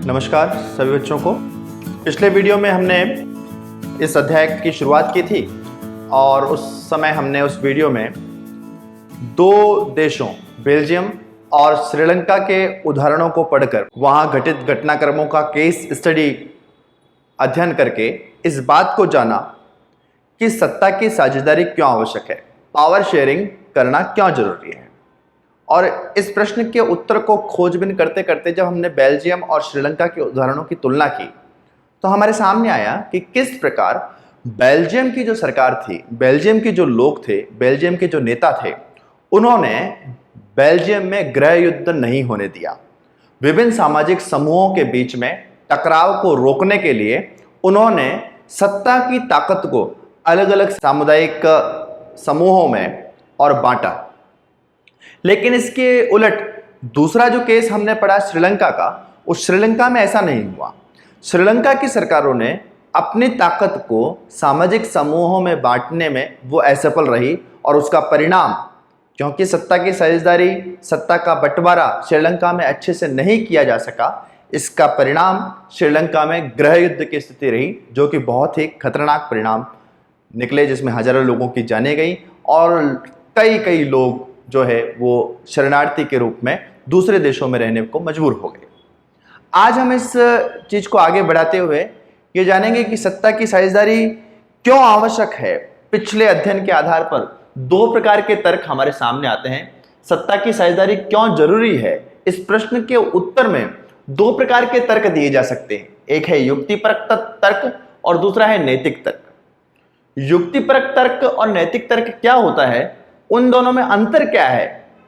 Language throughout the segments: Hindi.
नमस्कार सभी बच्चों को। पिछले वीडियो में हमने इस अध्याय की शुरुआत की थी और उस समय हमने उस वीडियो में दो देशों बेल्जियम और श्रीलंका के उदाहरणों को पढ़कर वहां घटित घटनाक्रमों का केस स्टडी अध्ययन करके इस बात को जाना कि सत्ता की साझेदारी क्यों आवश्यक है, पावर शेयरिंग करना क्यों जरूरी है। और इस प्रश्न के उत्तर को खोजबीन करते करते जब हमने बेल्जियम और श्रीलंका के उदाहरणों की तुलना की तो हमारे सामने आया कि किस प्रकार बेल्जियम की जो सरकार थी, बेल्जियम के जो लोग थे, बेल्जियम के जो नेता थे, उन्होंने बेल्जियम में गृह युद्ध नहीं होने दिया। विभिन्न सामाजिक समूहों के बीच में टकराव को रोकने के लिए उन्होंने सत्ता की ताकत को अलग अलग सामुदायिक समूहों में और बांटा। लेकिन इसके उलट दूसरा जो केस हमने पढ़ा श्रीलंका का, उस श्रीलंका में ऐसा नहीं हुआ। श्रीलंका की सरकारों ने अपनी ताकत को सामाजिक समूहों में बांटने में वो असफल रही और उसका परिणाम, क्योंकि सत्ता की साझेदारी, सत्ता का बंटवारा श्रीलंका में अच्छे से नहीं किया जा सका, इसका परिणाम श्रीलंका में गृह युद्ध की स्थिति रही, जो कि बहुत ही खतरनाक परिणाम निकले, जिसमें हजारों लोगों की जानें गई और कई लोग जो है वो शरणार्थी के रूप में दूसरे देशों में रहने को मजबूर हो गए। आज हम इस चीज को आगे बढ़ाते हुए ये जानेंगे कि सत्ता की साझेदारी क्यों आवश्यक है। पिछले अध्ययन के आधार पर दो प्रकार के तर्क हमारे सामने आते हैं। सत्ता की साझेदारी क्यों जरूरी है, इस प्रश्न के उत्तर में दो प्रकार के तर्क दिए जा सकते हैं। एक है युक्तिपरक तर्क और दूसरा है नैतिक तर्क। युक्तिपरक तर्क और नैतिक तर्क क्या होता है, उन दोनों में अंतर क्या है,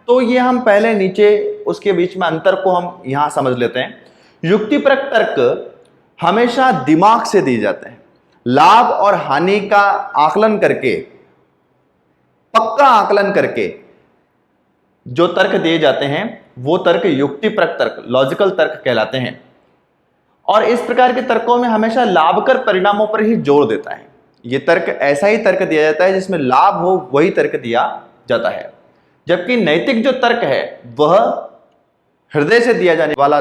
तो ये हम पहले नीचे उसके बीच में अंतर को हम यहां समझ लेते हैं। युक्तिपरक तर्क हमेशा दिमाग से दिए जाते हैं। लाभ और हानि का आकलन करके, पक्का आकलन करके जो तर्क दिए जाते हैं वो तर्क युक्तिपरक तर्क, लॉजिकल तर्क कहलाते हैं। और इस प्रकार के तर्कों में हमेशा लाभकर परिणामों पर ही जोर देता है। ये तर्क ऐसा ही तर्क दिया जाता है जिसमें लाभ हो, वही तर्क दिया जाता है। जबकि नैतिक जो तर्क है वह हृदय से दिया जाने वाला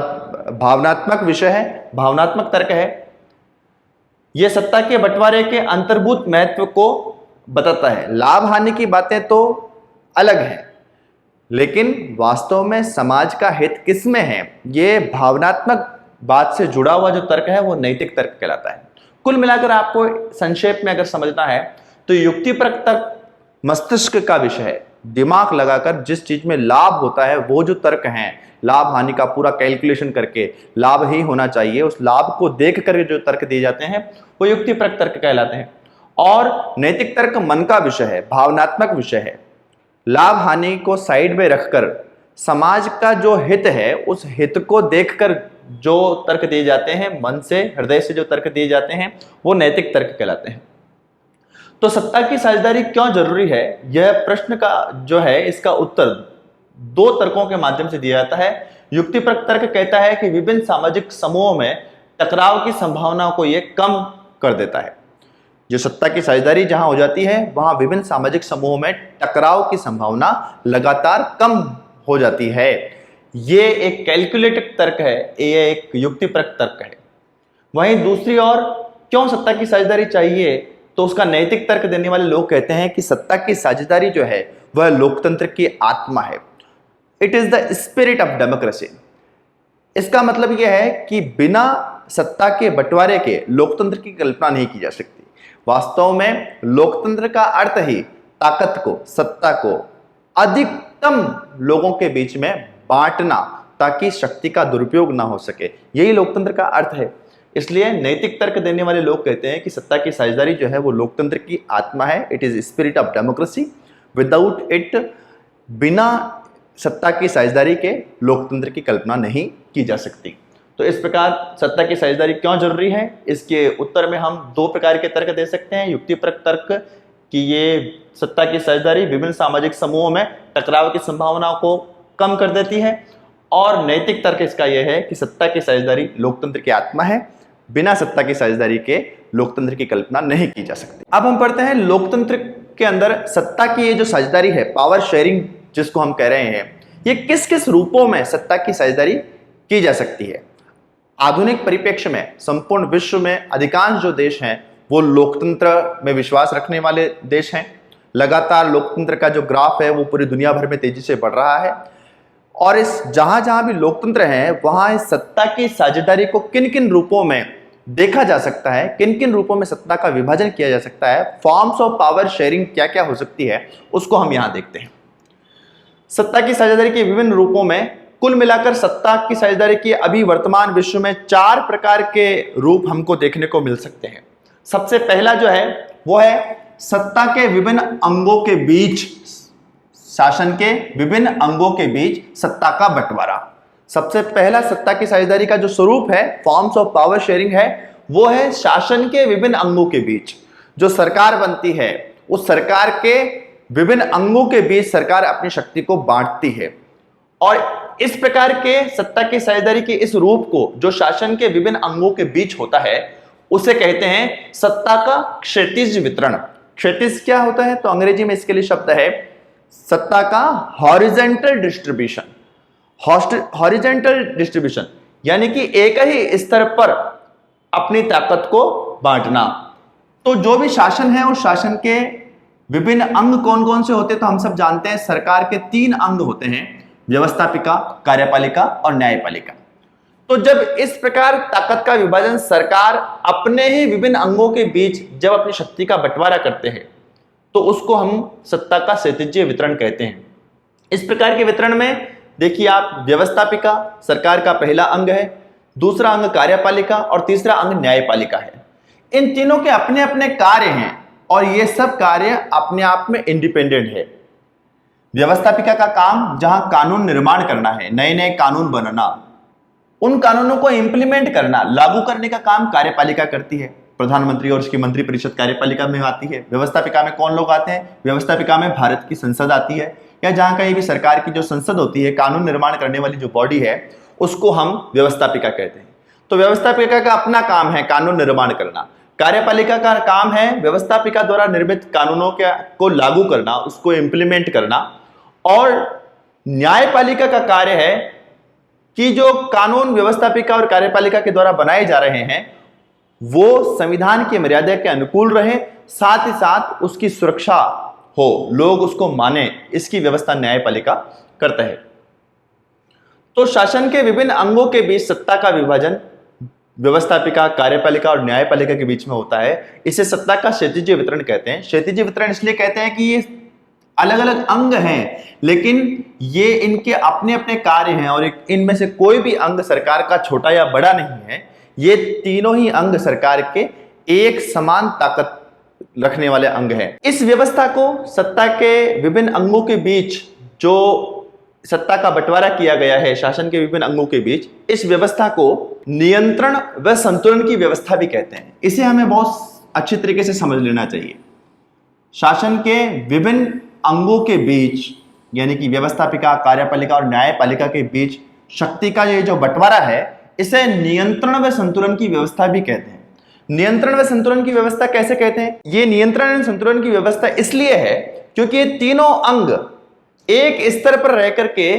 भावनात्मक विषय है, भावनात्मक तर्क है। यह सत्ता के बंटवारे के अंतर्भूत महत्व को बताता है। लाभ हानि की बातें तो अलग हैं, लेकिन वास्तव में समाज का हित किसमें है, यह भावनात्मक बात से जुड़ा हुआ जो तर्क है वो नैतिक तर्क कहलाता है। कुल मिलाकर आपको संक्षेप में अगर समझना है तो युक्तिपरक तर्क मस्तिष्क का विषय है। दिमाग लगाकर जिस चीज में लाभ होता है वो जो तर्क हैं, लाभ हानि का पूरा कैलकुलेशन करके लाभ ही होना चाहिए, उस लाभ को देख कर जो तर्क दिए जाते हैं वो युक्तिपरक तर्क कहलाते हैं। और नैतिक तर्क मन का विषय है, भावनात्मक विषय है। लाभ हानि को साइड में रखकर समाज का जो हित है उस हित को देखकर जो तर्क दिए जाते हैं, मन से, हृदय से जो तर्क दिए जाते हैं वो नैतिक तर्क कहलाते हैं। तो सत्ता की साझेदारी क्यों जरूरी है, यह प्रश्न का जो है इसका उत्तर दो तर्कों के माध्यम से दिया जाता है। युक्तिपरक तर्क कहता है कि विभिन्न सामाजिक समूहों में टकराव की संभावना को यह कम कर देता है। जो सत्ता की साझेदारी जहां हो जाती है वहां विभिन्न सामाजिक समूहों में टकराव की संभावना लगातार कम हो जाती है। ये एक कैलकुलेटेड तर्क है, ये एक युक्तिपरक तर्क है। वहीं दूसरी ओर क्यों सत्ता की साझेदारी चाहिए, तो उसका नैतिक तर्क देने वाले लोग कहते हैं कि सत्ता की साझेदारी जो है वह लोकतंत्र की आत्मा है। It is the spirit of democracy. इसका मतलब यह है कि बिना सत्ता के बंटवारे के लोकतंत्र की कल्पना नहीं की जा सकती। वास्तव में लोकतंत्र का अर्थ ही ताकत को, सत्ता को अधिकतम लोगों के बीच में बांटना, ताकि शक्ति का दुरुपयोग ना हो सके, यही लोकतंत्र का अर्थ है। इसलिए नैतिक तर्क देने वाले लोग कहते हैं कि सत्ता की साझेदारी जो है वो लोकतंत्र की आत्मा है। It is spirit of democracy. Without it, बिना सत्ता की साझेदारी के लोकतंत्र की कल्पना नहीं की जा सकती। तो इस प्रकार सत्ता की साझेदारी क्यों जरूरी है, इसके उत्तर में हम दो प्रकार के तर्क दे सकते हैं। युक्तिपरक तर्क कि ये सत्ता की साझेदारी विभिन्न सामाजिक समूहों में टकराव की संभावना को कम कर देती है, और नैतिक तर्क इसका यह है कि सत्ता की साझेदारी लोकतंत्र की आत्मा है, बिना सत्ता की साझेदारी के लोकतंत्र की कल्पना नहीं की जा सकती। अब हम पढ़ते हैं लोकतंत्र के अंदर सत्ता की ये जो साझेदारी है, पावर शेयरिंग जिसको हम कह रहे हैं, ये किस किस रूपों में सत्ता की साझेदारी की जा सकती है। आधुनिक परिप्रेक्ष्य में संपूर्ण विश्व में अधिकांश जो देश हैं वो लोकतंत्र में विश्वास रखने वाले देश हैं। लगातार लोकतंत्र का जो ग्राफ है वो पूरी दुनिया भर में तेजी से बढ़ रहा है। और इस जहां जहां भी लोकतंत्र है वहां इस सत्ता की साझेदारी को किन किन रूपों में देखा जा सकता है, किन किन रूपों में सत्ता का विभाजन किया जा सकता है, फॉर्म्स ऑफ पावर शेयरिंग क्या क्या हो सकती है, उसको हम यहां देखते हैं। सत्ता की साझेदारी के विभिन्न रूपों में कुल मिलाकर सत्ता की साझेदारी के अभी वर्तमान विश्व में 4 प्रकार के रूप हमको देखने को मिल सकते हैं। सबसे पहला जो है वो है सत्ता के विभिन्न अंगों के बीच, शासन के विभिन्न अंगों के बीच सत्ता का बंटवारा। सबसे पहला सत्ता की साझेदारी का जो स्वरूप है, फॉर्म्स ऑफ पावर शेयरिंग है, वो है शासन के विभिन्न अंगों के बीच। जो सरकार बनती है उस सरकार के विभिन्न अंगों के बीच सरकार अपनी शक्ति को बांटती है। और इस प्रकार के सत्ता की साझेदारी के इस रूप को जो शासन के विभिन्न अंगों के बीच होता है उसे कहते हैं सत्ता का क्षैतिज वितरण। क्षैतिज क्या होता है? तो अंग्रेजी में इसके लिए शब्द है सत्ता का हॉरिजॉन्टल डिस्ट्रीब्यूशन। हॉरिजॉन्टल डिस्ट्रीब्यूशन यानी कि एक ही स्तर पर अपनी ताकत को बांटना। तो जो भी शासन है उस शासन के विभिन्न अंग कौन कौन से होते हैं? तो हम सब जानते हैं सरकार के 3 अंग होते हैं, व्यवस्थापिका, कार्यपालिका और न्यायपालिका। तो जब इस प्रकार ताकत का विभाजन सरकार अपने ही विभिन्न अंगों के बीच जब अपनी शक्ति का बंटवारा करते हैं तो उसको हम सत्ता का क्षैतिज वितरण कहते हैं। इस प्रकार के वितरण में देखिए आप, व्यवस्थापिका सरकार का पहला अंग है, दूसरा अंग कार्यपालिका और तीसरा अंग न्यायपालिका है। इन तीनों के अपने अपने कार्य हैं और ये सब कार्य अपने आप में इंडिपेंडेंट है। व्यवस्थापिका का काम जहां कानून निर्माण करना है, नए नए कानून बनाना, उन कानूनों को इंप्लीमेंट करना, लागू करने का काम कार्यपालिका करती है। प्रधानमंत्री और उसकी मंत्रिपरिषद कार्यपालिका में आती है। व्यवस्थापिका में कौन लोग आते हैं? व्यवस्थापिका में भारत की संसद आती है, या जहां कहीं भी सरकार की जो संसद होती है, कानून निर्माण करने वाली जो बॉडी है, उसको हम व्यवस्थापिका कहते हैं। तो व्यवस्थापिका का अपना काम है कानून निर्माण करना। कार्यपालिका का काम है व्यवस्थापिका द्वारा निर्मित कानूनों को लागू करना, उसको इंप्लीमेंट करना। और न्यायपालिका का कार्य है कि जो कानून व्यवस्थापिका और कार्यपालिका के द्वारा बनाए जा रहे हैं वो संविधान की मर्यादा के अनुकूल रहे, साथ ही साथ उसकी सुरक्षा हो, लोग उसको माने, इसकी व्यवस्था न्यायपालिका करता है। तो शासन के विभिन्न अंगों के बीच सत्ता का विभाजन व्यवस्थापिका, कार्यपालिका और न्यायपालिका के बीच में होता है। इसे सत्ता का क्षैतिज वितरण कहते हैं। क्षैतिज वितरण इसलिए कहते हैं कि ये अलग अलग अंग हैं लेकिन ये इनके अपने अपने कार्य हैं और इनमें से कोई भी अंग सरकार का छोटा या बड़ा नहीं है। ये तीनों ही अंग सरकार के एक समान ताकत रखने वाले अंग हैं। इस व्यवस्था को सत्ता के विभिन्न अंगों के बीच जो सत्ता का बंटवारा किया गया है शासन के विभिन्न अंगों के बीच, इस व्यवस्था को नियंत्रण व संतुलन की व्यवस्था भी कहते हैं। इसे हमें बहुत अच्छी तरीके से समझ लेना चाहिए। शासन के विभिन्न अंगों के बीच यानी कि व्यवस्थापिका, कार्यपालिका और न्यायपालिका के बीच शक्ति का ये जो बंटवारा है इसे नियंत्रण व संतुलन की व्यवस्था भी कहते हैं। नियंत्रण व संतुलन की व्यवस्था कैसे कहते हैं? ये नियंत्रण व संतुलन की व्यवस्था इसलिए है क्योंकि ये तीनों अंग एक स्तर पर रह करके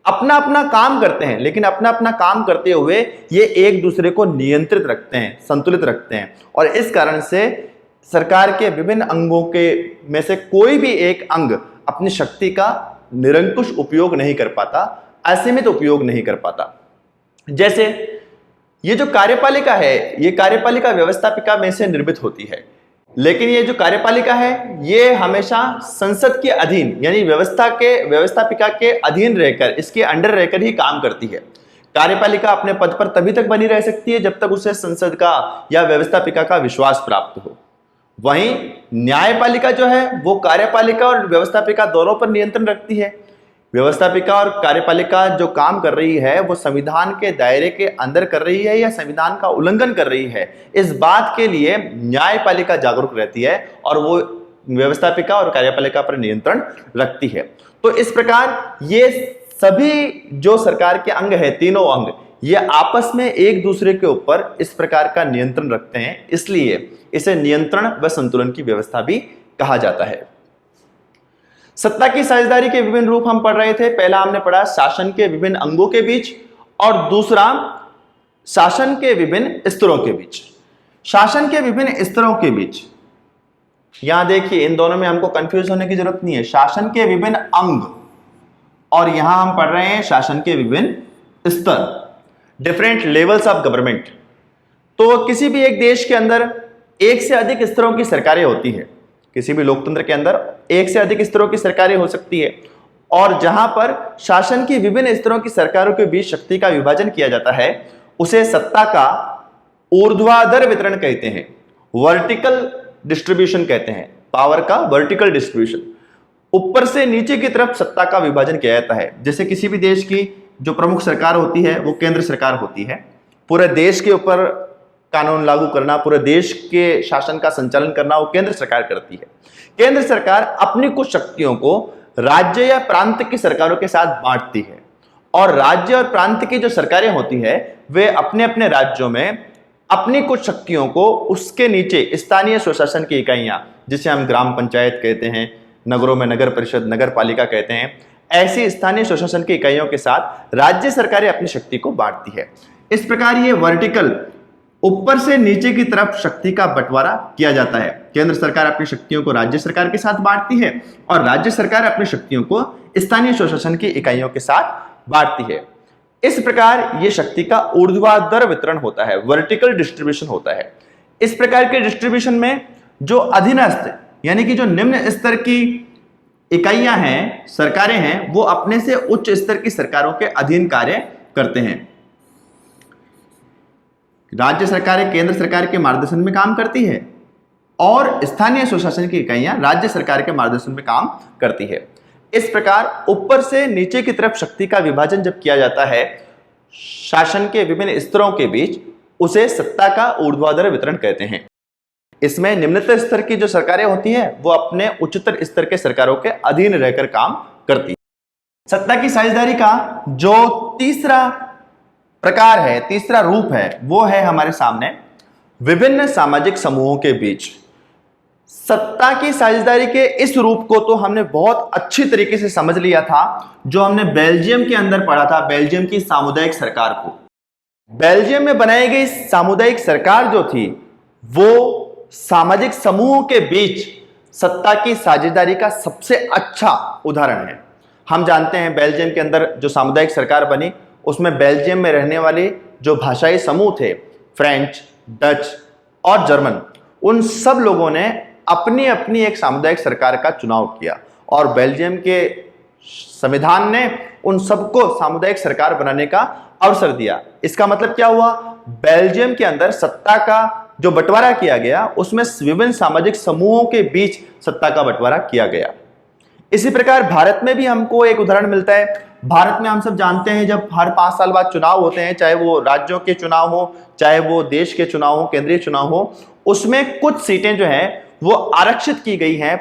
अपना अपना काम करते हैं, लेकिन अपना अपना काम करते हुए ये एक दूसरे को नियंत्रित रखते हैं, संतुलित रखते हैं। और इस कारण से सरकार के विभिन्न अंगों के में से कोई भी एक अंग अपनी शक्ति का निरंकुश उपयोग नहीं कर पाता, असीमित उपयोग नहीं कर पाता। जैसे ये जो कार्यपालिका है, ये कार्यपालिका व्यवस्थापिका में से निर्मित होती है, लेकिन ये जो कार्यपालिका है ये हमेशा संसद के अधीन यानी व्यवस्थापिका के अधीन रहकर, इसके अंडर रहकर ही काम करती है। कार्यपालिका अपने पद पर तभी तक बनी रह सकती है जब तक उसे संसद का या व्यवस्थापिका का विश्वास प्राप्त हो। वहीं न्यायपालिका जो है वो कार्यपालिका और व्यवस्थापिका दोनों पर नियंत्रण रखती है। व्यवस्थापिका और कार्यपालिका जो काम कर रही है वो संविधान के दायरे के अंदर कर रही है या संविधान का उल्लंघन कर रही है, इस बात के लिए न्यायपालिका जागरूक रहती है और वो व्यवस्थापिका और कार्यपालिका पर नियंत्रण रखती है। तो इस प्रकार ये सभी जो सरकार के अंग है, तीनों अंग, ये आपस में एक दूसरे के ऊपर इस प्रकार का नियंत्रण रखते हैं, इसलिए इसे नियंत्रण व संतुलन की व्यवस्था भी कहा जाता है। सत्ता की साझेदारी के विभिन्न रूप हम पढ़ रहे थे। पहला हमने पढ़ा शासन के विभिन्न अंगों के बीच और दूसरा शासन के विभिन्न स्तरों के बीच। शासन के विभिन्न स्तरों के बीच, यहां देखिए इन दोनों में हमको कंफ्यूज होने की जरूरत नहीं है। शासन के विभिन्न अंग और यहां हम पढ़ रहे हैं शासन के विभिन्न स्तर, डिफरेंट लेवल्स ऑफ गवर्नमेंट। तो किसी भी एक देश के अंदर एक से अधिक स्तरों की सरकारें होती है। किसी भी लोकतंत्र के अंदर एक से अधिक स्तरों की सरकारें हो सकती है, और जहां पर शासन की विभिन्न स्तरों की सरकारों के बीच शक्ति का विभाजन किया जाता है उसे सत्ता का ऊर्ध्वाधर वितरण कहते हैं, वर्टिकल डिस्ट्रीब्यूशन कहते हैं। पावर का वर्टिकल डिस्ट्रीब्यूशन, ऊपर से नीचे की तरफ सत्ता का विभाजन किया जाता है। जैसे किसी भी देश की जो प्रमुख सरकार होती है वो केंद्र सरकार होती है, पूरे देश के ऊपर कानून लागू करना, पूरे देश के शासन का संचालन करना वो केंद्र सरकार करती है। केंद्र सरकार अपनी कुछ शक्तियों को राज्य या प्रांत की सरकारों के साथ बांटती है, और राज्य और प्रांत की जो सरकारें होती है वे अपने अपने राज्यों में अपनी कुछ शक्तियों को उसके नीचे स्थानीय स्वशासन की इकाइयां, जिसे हम ग्राम पंचायत कहते हैं, नगरों में नगर परिषद, नगर पालिका कहते हैं, ऐसी स्थानीय स्वशासन की इकाइयों के साथ राज्य सरकारें अपनी शक्ति को बांटती है। इस प्रकार ये वर्टिकल, ऊपर से नीचे की तरफ शक्ति का बंटवारा किया जाता है। केंद्र सरकार अपनी शक्तियों को राज्य सरकार के साथ बांटती है और राज्य सरकार अपनी शक्तियों को स्थानीय स्वशासन की इकाइयों के साथ बांटती है। इस प्रकार ये शक्ति का ऊर्ध्वाधर वितरण होता है, वर्टिकल डिस्ट्रीब्यूशन होता है। इस प्रकार के डिस्ट्रीब्यूशन में जो अधीनस्थ यानी कि जो निम्न स्तर की इकाइयां हैं, सरकारें हैं, वो अपने से उच्च स्तर की सरकारों के अधीन कार्य करते हैं। राज्य सरकारें केंद्र सरकार के मार्गदर्शन में काम करती है और स्थानीय स्वशासन की इकाइयां राज्य सरकार के मार्गदर्शन में काम करती है। इस प्रकार ऊपर से नीचे की तरफ शक्ति का विभाजन जब किया जाता है शासन के विभिन्न स्तरों के बीच, उसे सत्ता का ऊर्ध्वाधर वितरण कहते हैं। इसमें निम्नतर स्तर की जो सरकारें होती हैं वो अपने उच्चतर स्तर के सरकारों के अधीन रहकर काम करती है। सत्ता की साझेदारी का जो तीसरा प्रकार है, तीसरा रूप है, वो है हमारे सामने विभिन्न सामाजिक समूहों के बीच। सत्ता की साझेदारी के इस रूप को तो हमने बहुत अच्छी तरीके से समझ लिया था जो हमने बेल्जियम के अंदर पढ़ा था, बेल्जियम की सामुदायिक सरकार को। बेल्जियम में बनाई गई सामुदायिक सरकार जो थी वो सामाजिक समूहों के बीच सत्ता की साझेदारी का सबसे अच्छा उदाहरण है। हम जानते हैं बेल्जियम के अंदर जो सामुदायिक सरकार बनी उसमें बेल्जियम में रहने वाले जो भाषाई समूह थे, फ्रेंच, डच और जर्मन, उन सब लोगों ने अपनी अपनी एक सामुदायिक सरकार का चुनाव किया और बेल्जियम के संविधान ने उन सबको सामुदायिक सरकार बनाने का अवसर दिया। इसका मतलब क्या हुआ? बेल्जियम के अंदर सत्ता का जो बंटवारा किया गया उसमें विभिन्न सामाजिक समूहों के बीच सत्ता का बंटवारा किया गया। इसी प्रकार भारत में भी हमको एक उदाहरण मिलता है। भारत में हम सब जानते हैं जब हर 5 साल बाद चुनाव होते हैं, चाहे वो राज्यों के चुनाव हो, चाहे वो देश के चुनाव हो, केंद्रीय चुनाव हो, उसमें कुछ सीटें जो हैं वो आरक्षित की गई हैं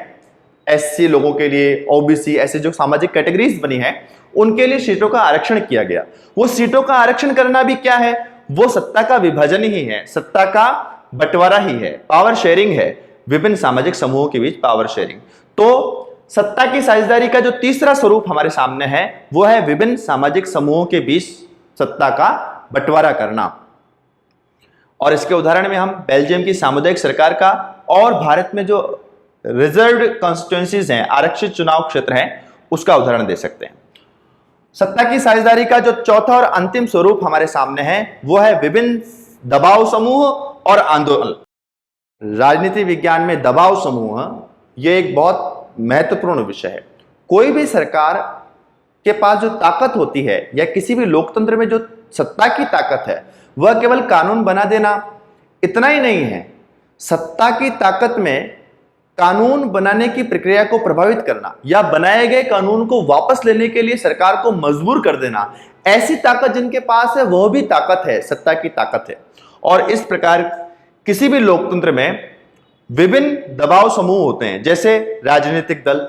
एससी लोगों के लिए, ओबीसी, ऐसे जो सामाजिक कैटेगरीज बनी है उनके लिए सीटों का आरक्षण किया गया। वो सीटों का आरक्षण करना भी क्या है? वो सत्ता का विभाजन ही है, सत्ता का बंटवारा ही है, पावर शेयरिंग है, विभिन्न सामाजिक समूहों के बीच पावर शेयरिंग। तो सत्ता की साझेदारी का जो तीसरा स्वरूप हमारे सामने है वो है विभिन्न सामाजिक समूहों के बीच सत्ता का बंटवारा करना। और इसके उदाहरण में हम बेल्जियम की सामुदायिक सरकार का और भारत में जो रिजर्व्ड कॉन्स्टिट्यूएंसीज हैं, आरक्षित चुनाव क्षेत्र हैं, उसका उदाहरण दे सकते हैं। सत्ता की साझेदारी का जो चौथा और अंतिम स्वरूप हमारे सामने है वो है विभिन्न दबाव समूह और आंदोलन। राजनीति विज्ञान में दबाव समूह यह एक बहुत महत्वपूर्ण विषय है। कोई भी सरकार के पास जो ताकत होती है या किसी भी लोकतंत्र में जो सत्ता की ताकत है वह केवल कानून बना देना इतना ही नहीं है। सत्ता की ताकत में कानून बनाने की प्रक्रिया को प्रभावित करना या बनाए गए कानून को वापस लेने के लिए सरकार को मजबूर कर देना, ऐसी ताकत जिनके पास है वह भी ताकत है, सत्ता की ताकत है। और इस प्रकार किसी भी लोकतंत्र में विभिन्न दबाव समूह होते हैं, जैसे राजनीतिक दल।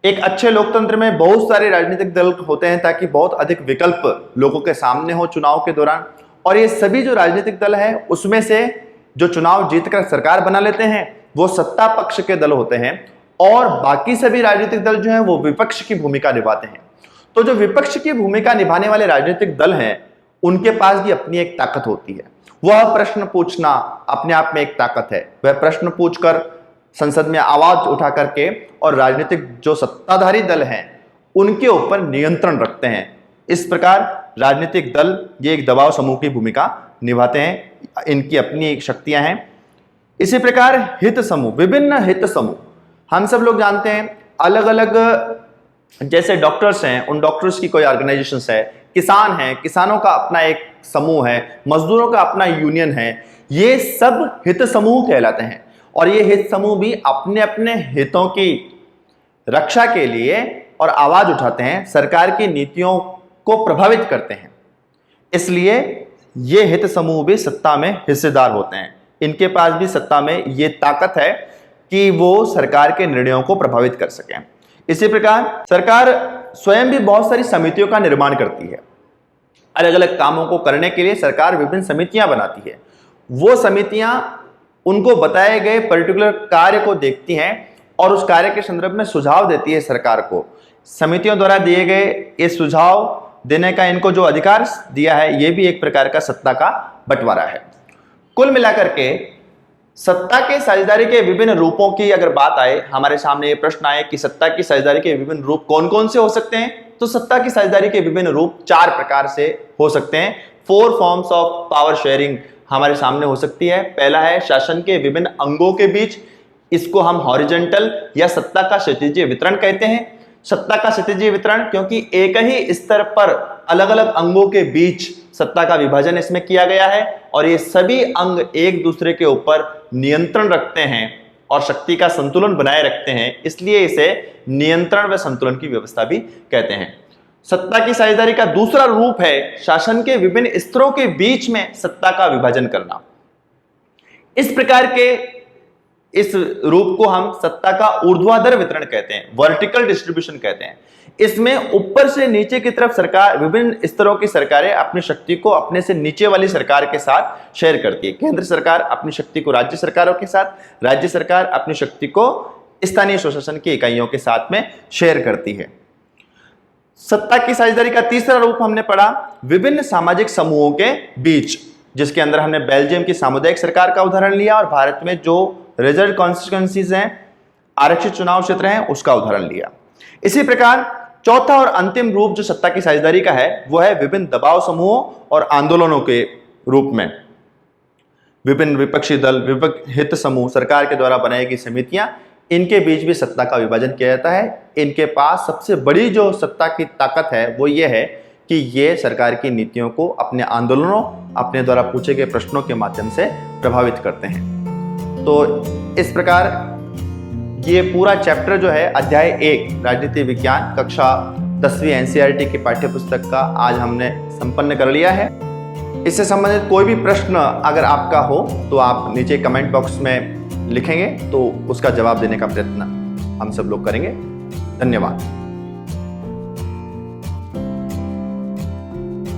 एक अच्छे लोकतंत्र में बहुत सारे राजनीतिक दल होते हैं ताकि बहुत अधिक विकल्प लोगों के सामने हो चुनाव के दौरान। और ये सभी जो राजनीतिक दल है उसमें से जो चुनाव जीतकर सरकार बना लेते हैं वो सत्ता पक्ष के दल होते हैं और बाकी सभी राजनीतिक दल जो हैं वो विपक्ष की भूमिका निभाते हैं। तो जो विपक्ष की भूमिका निभाने वाले राजनीतिक दल हैं उनके पास भी अपनी एक ताकत होती है। वह प्रश्न पूछना अपने आप में एक ताकत है। वह प्रश्न पूछकर संसद में आवाज उठा करके और राजनीतिक जो सत्ताधारी दल हैं उनके ऊपर नियंत्रण रखते हैं। इस प्रकार राजनीतिक दल ये एक दबाव समूह की भूमिका निभाते हैं। इनकी अपनी एक शक्तियां हैं। इसी प्रकार हित समूह, विभिन्न हित समूह, हम सब लोग जानते हैं अलग अलग, जैसे डॉक्टर्स हैं, उन डॉक्टर्स की कोई ऑर्गेनाइजेशन है, किसान हैं, किसानों का अपना एक समूह है, मजदूरों का अपना यूनियन है, ये सब हित समूह कहलाते हैं। और ये हित समूह भी अपने अपने हितों की रक्षा के लिए और आवाज उठाते हैं, सरकार की नीतियों को प्रभावित करते हैं। इसलिए ये हित समूह भी सत्ता में हिस्सेदार होते हैं। इनके पास भी सत्ता में ये ताकत है कि वो सरकार के निर्णयों को प्रभावित कर सकें। इसी प्रकार सरकार स्वयं भी बहुत सारी समितियों का निर्माण करती है। अलग अलग कामों को करने के लिए सरकार विभिन्न समितियां बनाती है। वो समितियां उनको बताए गए पर्टिकुलर कार्य को देखती हैं और उस कार्य के संदर्भ में सुझाव देती है सरकार को। समितियों द्वारा दिए गए ये सुझाव देने का इनको जो अधिकार दिया है, ये भी एक प्रकार का सत्ता का बंटवारा है। कुल मिलाकर के सत्ता के साझेदारी के विभिन्न रूपों की अगर बात आए, हमारे सामने ये प्रश्न आए कि सत्ता की साझेदारी के विभिन्न रूप कौन कौन से हो सकते हैं, तो सत्ता की साझेदारी के विभिन्न रूप 4 प्रकार से हो सकते हैं। 4 फॉर्म्स ऑफ पावर शेयरिंग हमारे सामने हो सकती है। पहला है शासन के विभिन्न अंगों के बीच, इसको हम हॉरिजॉन्टल या सत्ता का क्षैतिजीय वितरण कहते हैं। सत्ता का क्षैतिजीय वितरण क्योंकि एक ही स्तर पर अलग अलग अंगों के बीच सत्ता का विभाजन इसमें किया गया है और ये सभी अंग एक दूसरे के ऊपर नियंत्रण रखते हैं और शक्ति का संतुलन बनाए रखते हैं, इसलिए इसे नियंत्रण व संतुलन की व्यवस्था भी कहते हैं। सत्ता की साझेदारी का दूसरा रूप है शासन के विभिन्न स्तरों के बीच में सत्ता का विभाजन करना। इस प्रकार के इस रूप को हम सत्ता का ऊर्ध्वाधर वितरण कहते हैं, वर्टिकल डिस्ट्रीब्यूशन कहते हैं। इसमें ऊपर से नीचे की तरफ सरकार, विभिन्न स्तरों की सरकारें अपनी शक्ति को अपने से नीचे वाली सरकार के साथ शेयर करती है। केंद्र सरकार अपनी शक्ति को राज्य सरकारों के साथ, राज्य सरकार अपनी शक्ति को स्थानीय स्वशासन की इकाइयों के साथ में शेयर करती है। सत्ता की साझेदारी का तीसरा रूप हमने पढ़ा विभिन्न सामाजिक समूहों के बीच, जिसके अंदर हमने बेल्जियम की सामुदायिक सरकार का उदाहरण लिया और भारत में जो रिजर्व कॉन्स्टिट्यूएंसीज हैं, आरक्षित चुनाव क्षेत्र हैं, उसका उदाहरण लिया। इसी प्रकार चौथा और अंतिम रूप जो सत्ता की साझेदारी का है वो है विभिन्न दबाव समूहों और आंदोलनों के रूप में। विभिन्न विपक्षी दल, हित समूह, सरकार के द्वारा बनाई गई समितियां, इनके बीच भी सत्ता का विभाजन किया जाता है। इनके पास सबसे बड़ी जो सत्ता की ताकत है वो ये है कि ये सरकार की नीतियों को अपने आंदोलनों, अपने द्वारा पूछे गए प्रश्नों के माध्यम से प्रभावित करते हैं। तो इस प्रकार ये पूरा चैप्टर जो है अध्याय 1 राजनीति विज्ञान कक्षा 10वीं एनसीईआरटी की पाठ्यपुस्तक का आज हमने संपन्न कर लिया है। इससे संबंधित कोई भी प्रश्न अगर आपका हो तो आप नीचे कमेंट बॉक्स में लिखेंगे तो उसका जवाब देने का प्रयत्न हम सब लोग करेंगे। धन्यवाद।